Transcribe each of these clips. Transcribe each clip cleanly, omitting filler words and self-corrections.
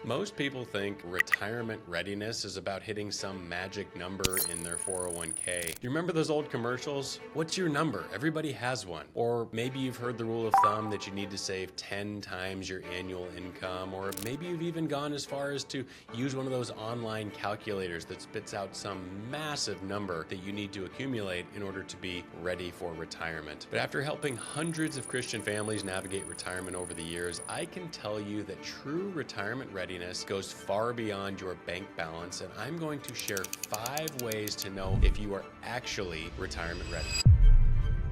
Most people think retirement readiness is about hitting some magic number in their 401k. You remember those old commercials? What's your number? Everybody has one. Or maybe you've heard the rule of thumb that you need to save 10 times your annual income, or maybe you've even gone as far as to use one of those online calculators that spits out some massive number that you need to accumulate in order to be ready for retirement. But after helping hundreds of Christian families navigate retirement over the years, I can tell you that true retirement readiness goes far beyond your bank balance, and I'm going to share 5 ways to know if you are actually retirement ready.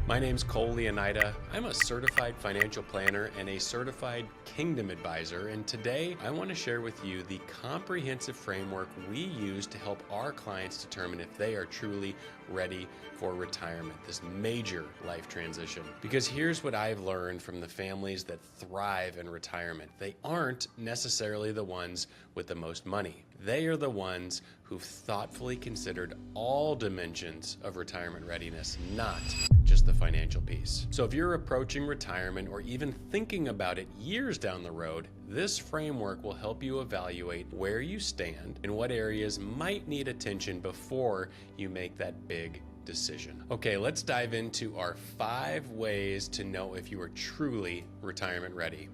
My name's Cole Leonida. I'm a certified financial planner and a certified Kingdom advisor, and today I want to share with you the comprehensive framework we use to help our clients determine if they are truly ready for retirement, this major life transition. Because here's what I've learned from the families that thrive in retirement. They aren't necessarily the ones with the most money. They are the ones who've thoughtfully considered all dimensions of retirement readiness, not just the financial piece. So if you're approaching retirement or even thinking about it years down the road, this framework will help you evaluate where you stand and what areas might need attention before you make that big decision. Okay, let's dive into our 5 ways to know if you are truly retirement ready.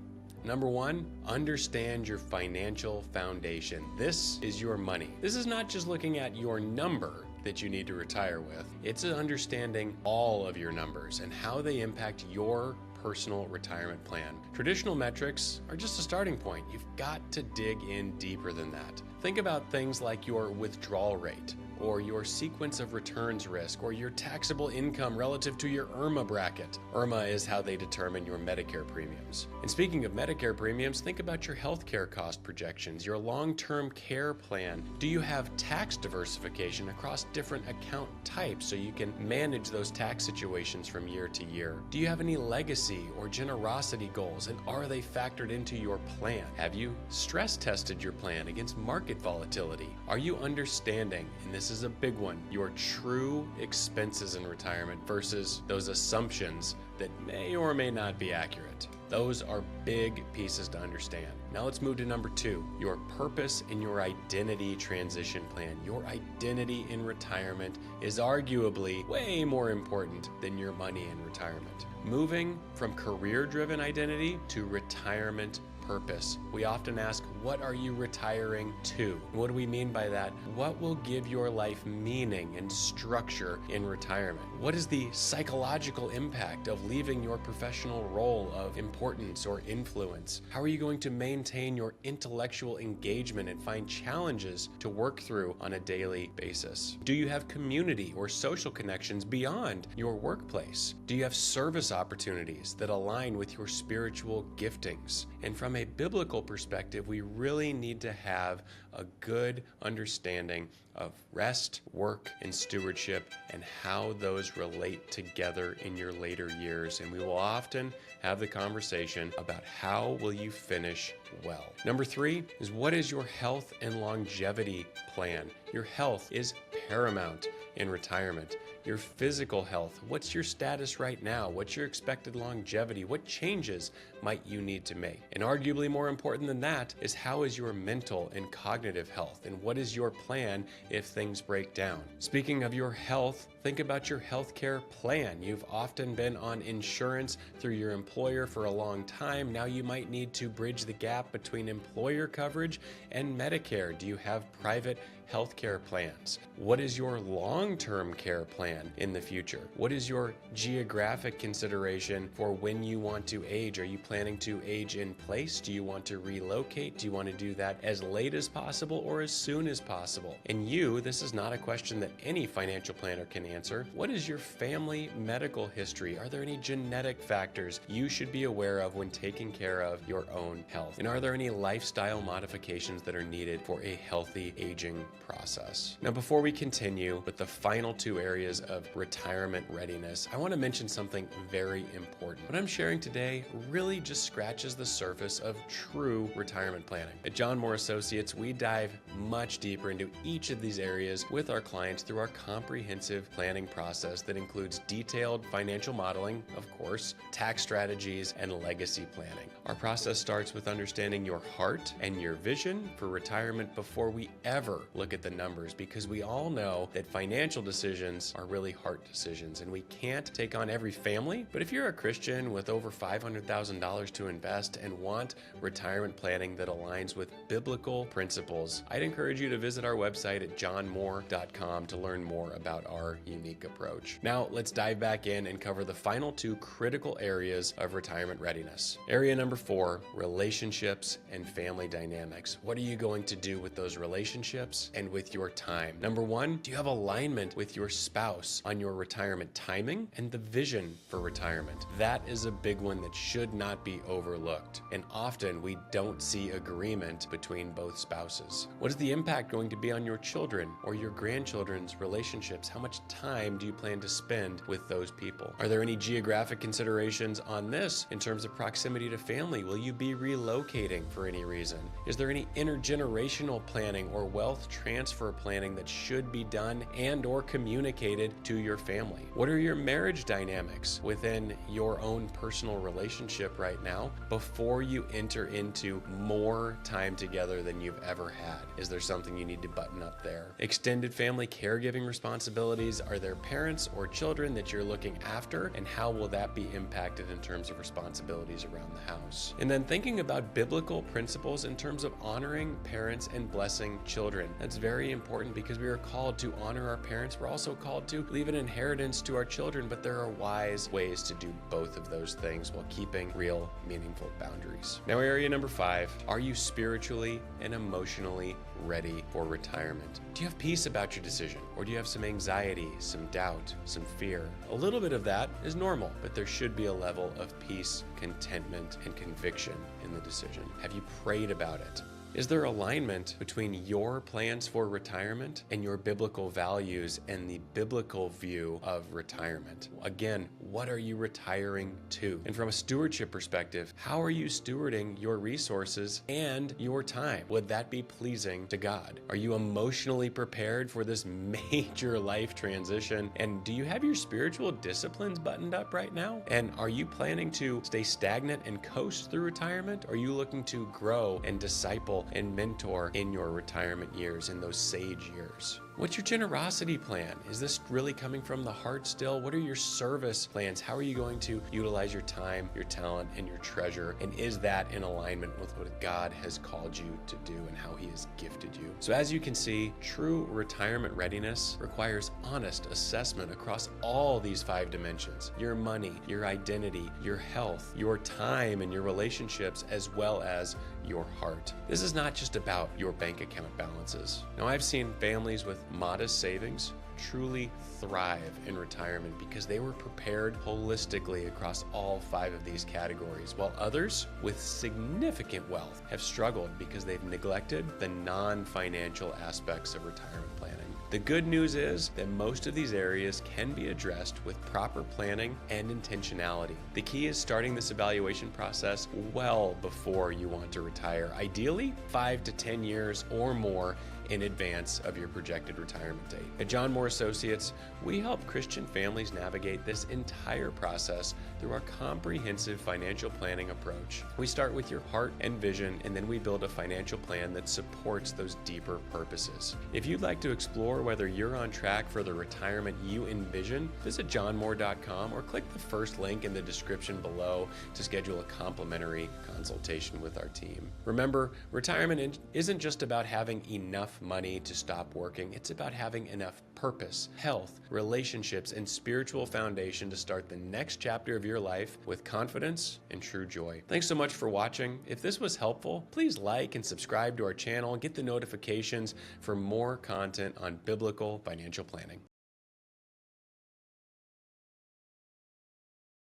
Number 1, understand your financial foundation. This is your money. This is not just looking at your number that you need to retire with. It's understanding all of your numbers and how they impact your personal retirement plan. Traditional metrics are just a starting point. You've got to dig in deeper than that. Think about things like your withdrawal rate, or your sequence of returns risk, or your taxable income relative to your IRMA bracket. IRMA is how they determine your Medicare premiums. And speaking of Medicare premiums, think about your healthcare cost projections, your long-term care plan. Do you have tax diversification across different account types so you can manage those tax situations from year to year? Do you have any legacy or generosity goals, and are they factored into your plan? Have you stress tested your plan against market volatility? Are you understanding, and this is a big one, your true expenses in retirement versus those assumptions that may or may not be accurate? Those are big pieces to understand. Now let's move to number 2, your purpose and your identity transition plan. Your identity in retirement is arguably way more important than your money in retirement. Moving from career-driven identity to retirement purpose. We often ask, what are you retiring to? What do we mean by that? What will give your life meaning and structure in retirement? What is the psychological impact of leaving your professional role of importance or influence? How are you going to maintain your intellectual engagement and find challenges to work through on a daily basis? Do you have community or social connections beyond your workplace? Do you have service opportunities that align with your spiritual giftings? And from a biblical perspective, we really need to have a good understanding of rest, work, and stewardship, and how those relate together in your later years. And we will often have the conversation about how will you finish well. Number 3 is, what is your health and longevity plan? Your health is paramount in retirement. Your physical health, what's your status right now? What's your expected longevity? What changes might you need to make? And arguably more important than that is, how is your mental and cognitive health? And what is your plan if things break down? Speaking of your health, think about your healthcare plan. You've often been on insurance through your employer for a long time. Now you might need to bridge the gap between employer coverage and Medicare. Do you have private healthcare plans? What is your long-term care plan in the future? What is your geographic consideration for when you want to age? Are you planning to age in place? Do you want to relocate? Do you want to do that as late as possible or as soon as possible? And this is not a question that any financial planner can answer. What is your family medical history? Are there any genetic factors you should be aware of when taking care of your own health? And are there any lifestyle modifications that are needed for a healthy aging process? Now, before we continue with the final 2 areas of retirement readiness, I want to mention something very important. What I'm sharing today really just scratches the surface of true retirement planning. At John Moore Associates, we dive much deeper into each of these areas with our clients through our comprehensive planning process that includes detailed financial modeling, of course, tax strategies, and legacy planning. Our process starts with understanding your heart and your vision for retirement before we ever look at the numbers, because we all know that financial decisions are really heart decisions, and we can't take on every family. But if you're a Christian with over $500,000 to invest and want retirement planning that aligns with biblical principles, I'd encourage you to visit our website at johnmoore.com to learn more about our unique approach. Now, let's dive back in and cover the final two critical areas of retirement readiness. Area number 4, relationships and family dynamics. What are you going to do with those relationships and with your time? Number 1, do you have alignment with your spouse on your retirement timing and the vision for retirement? That is a big one that should not be overlooked, and often we don't see agreement between both spouses. What is the impact going to be on your children or your grandchildren's relationships? How much time do you plan to spend with those people? Are there any geographic considerations on this in terms of proximity to family? Will you be relocating for any reason? Is there any intergenerational planning or wealth transfer planning that should be done and or communicated to your family? What are your marriage dynamics within your own personal relationship right now before you enter into more time together than you've ever had? Is there something you need to button up there? Extended family caregiving responsibilities. Are there parents or children that you're looking after, and how will that be impacted in terms of responsibilities around the house? And then thinking about biblical principles in terms of honoring parents and blessing children. That's very important because we are called to honor our parents. We're also called to leave an inheritance to our children, but there are wise ways to do both of those things while keeping real, meaningful boundaries. Now, area number 5, are you spiritually and emotionally ready for retirement? Do you have peace about your decision, or do you have some anxiety, some doubt, some fear? A little bit of that is normal, but there should be a level of peace, contentment, and conviction in the decision. Have you prayed about it? Is there alignment between your plans for retirement and your biblical values and the biblical view of retirement? Again, what are you retiring to? And from a stewardship perspective, how are you stewarding your resources and your time? Would that be pleasing to God? Are you emotionally prepared for this major life transition? And do you have your spiritual disciplines buttoned up right now? And are you planning to stay stagnant and coast through retirement? Or are you looking to grow and disciple and mentor in your retirement years, in those sage years? What's your generosity plan? Is this really coming from the heart still? What are your service plans? How are you going to utilize your time, your talent, and your treasure? And is that in alignment with what God has called you to do and how He has gifted you? So as you can see, true retirement readiness requires honest assessment across all these 5 dimensions: your money, your identity, your health, your time, and your relationships, as well as your heart. This is not just about your bank account balances. Now, I've seen families with modest savings truly thrive in retirement because they were prepared holistically across all 5 of these categories, while others with significant wealth have struggled because they've neglected the non-financial aspects of retirement planning. The good news is that most of these areas can be addressed with proper planning and intentionality. The key is starting this evaluation process well before you want to retire, ideally 5 to 10 years or more in advance of your projected retirement date. At John Moore Associates, we help Christian families navigate this entire process through our comprehensive financial planning approach. We start with your heart and vision, and then we build a financial plan that supports those deeper purposes. If you'd like to explore whether you're on track for the retirement you envision, visit johnmoore.com or click the first link in the description below to schedule a complimentary consultation with our team. Remember, retirement isn't just about having enough money to stop working. It's about having enough purpose, health, relationships, and spiritual foundation to start the next chapter of your life with confidence and true joy. Thanks so much for watching. If this was helpful, please like and subscribe to our channel and get the notifications for more content on biblical financial planning.